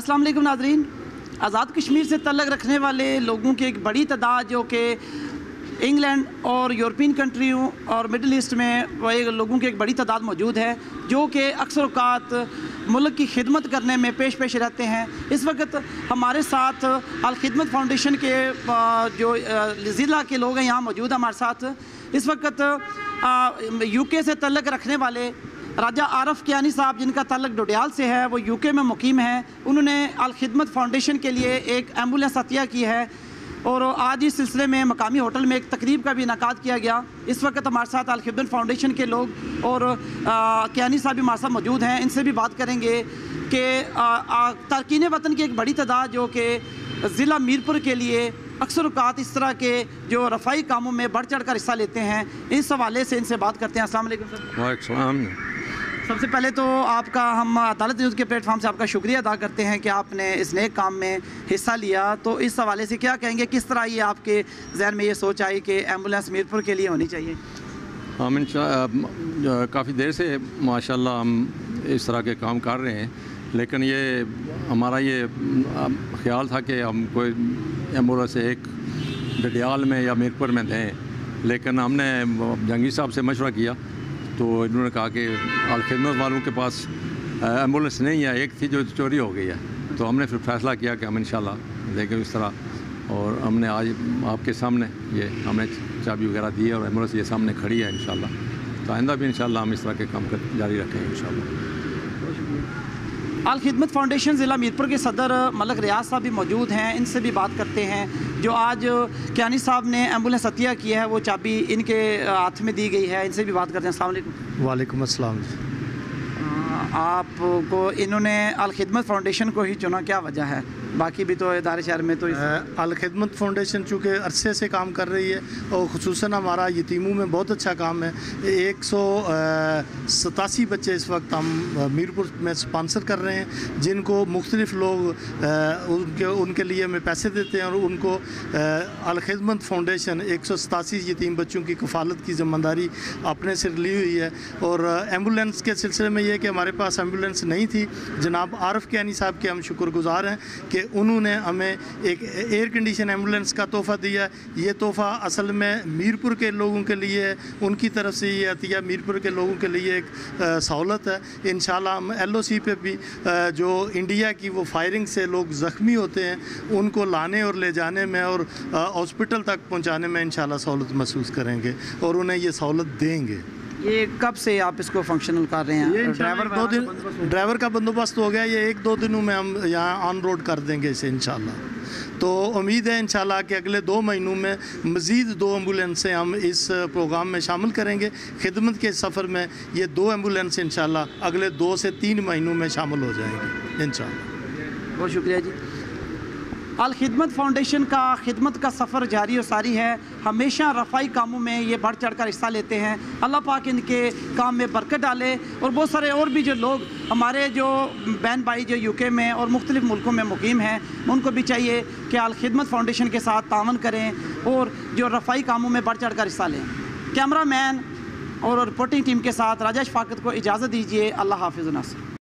अस्सलाम वालेकुम नाज़रीन। आज़ाद कश्मीर से तल्लुक़ रखने वाले लोगों की एक बड़ी तादाद जो कि इंग्लैंड और यूरोपियन कंट्रियों और मिडल ईस्ट में वही लोगों की एक बड़ी तादाद मौजूद है जो कि अक्सर औक़ात मुल्क की खिदमत करने में पेश रहते हैं। इस वक्त हमारे साथ अल खिदमत फाउंडेशन के जो ज़िला के लोग हैं यहाँ मौजूद हैं हमारे साथ। इस वक्त यूके से तल्लुक़ रखने वाले राजा आरफ कियानी साहब जिनका ताल्लुक़ डोडियाल से है, वो यूके में मुकीम है। उन्होंने अल खिदमत फाउंडेशन के लिए एक एम्बुलेंस अतिया की है और आज इस सिलसिले में मकामी होटल में एक तकरीब का भी इनेकाद किया गया। इस वक्त हमारे साथ अल खिदमत फाउंडेशन के लोग और कियानी साहब भी हमारे साथ मौजूद हैं। इनसे भी बात करेंगे कि तारकीन वतन की एक बड़ी तादाद जो कि ज़िला मीरपुर के लिए अक्सर औक़ात इस तरह के जो रफ़ाई कामों में बढ़ चढ़ कर हिस्सा लेते हैं, इस हवाले से इनसे बात करते हैं। अस्सलाम वालेकुम सर। वालेकुम। सबसे पहले तो आपका हम अदालत न्यूज़ के प्लेटफॉर्म से आपका शुक्रिया अदा करते हैं कि आपने इस नेक काम में हिस्सा लिया। तो इस हवाले से क्या कहेंगे, किस तरह ये आपके जहन में ये सोच आई कि एम्बुलेंस मीरपुर के लिए होनी चाहिए? हम काफ़ी देर से माशाल्लाह हम इस तरह के काम कर रहे हैं, लेकिन ये हमारा ये ख्याल था कि हम कोई एम्बुलेंस एक डडियाल में या मीरपुर में दें, लेकिन हमने जंगी साहब से मशवरा किया तो इन्होंने कहा कि अल खिदमत वालों के पास एम्बुलेंस नहीं है, एक थी जो चोरी हो गई है। तो हमने फिर फैसला किया कि हम इंशाल्लाह देखें इस तरह, और हमने आज आपके सामने ये हमें चाबी वगैरह दी है और एम्बुलेंस ये सामने खड़ी है। इंशाल्लाह तो आइंदा भी इंशाल्लाह हम इस तरह के काम जारी रखेंगे इंशाल्लाह। अल खिदमत फाउंडेशन ज़िला मीरपुर के सदर मलक रियाज साहब भी मौजूद हैं, इनसे भी बात करते हैं। जो आज कियानी साहब ने एम्बुलेंस अतिया किया है वो चाबी इनके हाथ में दी गई है, इनसे भी बात करते हैं। अस्सलाम वालेकुम। वालेकुम अस्सलाम। आपको इन्होंने अल खिदमत फाउंडेशन को ही चुना, क्या वजह है? बाकी भी तो इदारे शहर में तो अल खिदमत फाउंडेशन चूँकि अरसे से काम कर रही है और ख़ुसूसन हमारा यतीमों में बहुत अच्छा काम है। 187 बच्चे इस वक्त हम मीरपुर में स्पॉन्सर कर रहे हैं, जिनको मुख्तलिफ़ लोग उनके लिए हमें पैसे देते हैं और उनको अल खिदमत फाउंडेशन 187 यतीम बच्चों की कफ़ालत की ज़िम्मेदारी अपने सिर ली हुई है। और एम्बुलेंस के सिलसिले में ये कि हमारे पास एम्बुलेंस नहीं थी, जनाब आरफ कियानी साहब के हम शुक्रगुज़ार हैं कि उन्होंने हमें एक एयर कंडीशन एम्बुलेंस का तोहफ़ा दिया। ये तोहफ़ा असल में मीरपुर के लोगों के लिए है, उनकी तरफ से ये अतिया मीरपुर के लोगों के लिए एक सहूलत है। इंशाल्लाह हम LOC पे भी जो इंडिया की वो फायरिंग से लोग ज़ख्मी होते हैं उनको लाने और ले जाने में और हॉस्पिटल तक पहुँचाने में इंशाल्लाह सहूलत महसूस करेंगे और उन्हें ये सहूलत देंगे। ये कब से आप इसको फंक्शनल कर रहे हैं? ये ड्राइवर का बंदोबस्त हो गया, ये 1-2 दिनों में हम यहाँ ऑन रोड कर देंगे इसे इंशाल्लाह। तो उम्मीद है इंशाल्लाह कि अगले 2 महीनों में मज़ीद 2 एम्बुलेंसें हम इस प्रोग्राम में शामिल करेंगे। खिदमत के सफ़र में ये 2 एम्बुलेंस इंशाल्लाह अगले 2 से 3 महीनों में शामिल हो जाएंगे इंशाल्लाह। बहुत शुक्रिया जी। अल खिदमत फाउंडेशन का खिदमत का सफ़र जारी और सारी है, हमेशा रफ़ाई कामों में ये बढ़ चढ़ कर हिस्सा लेते हैं। अल्लाह पाक इनके काम में बरकत डाले। और बहुत सारे और भी जो लोग हमारे जो बहन भाई जो यूके में और मुख्तलिफ़ मुल्कों में मुकीम हैं, उनको भी चाहिए कि अल खिदमत फाउंडेशन के साथ तावन करें और जो रफ़ाई कामों में बढ़ चढ़ कर हिस्सा लें। कैमरा मैन और रिपोर्टिंग टीम के साथ राजा शफाकत को इजाज़त दीजिए। अल्लाह हाफ़िज़।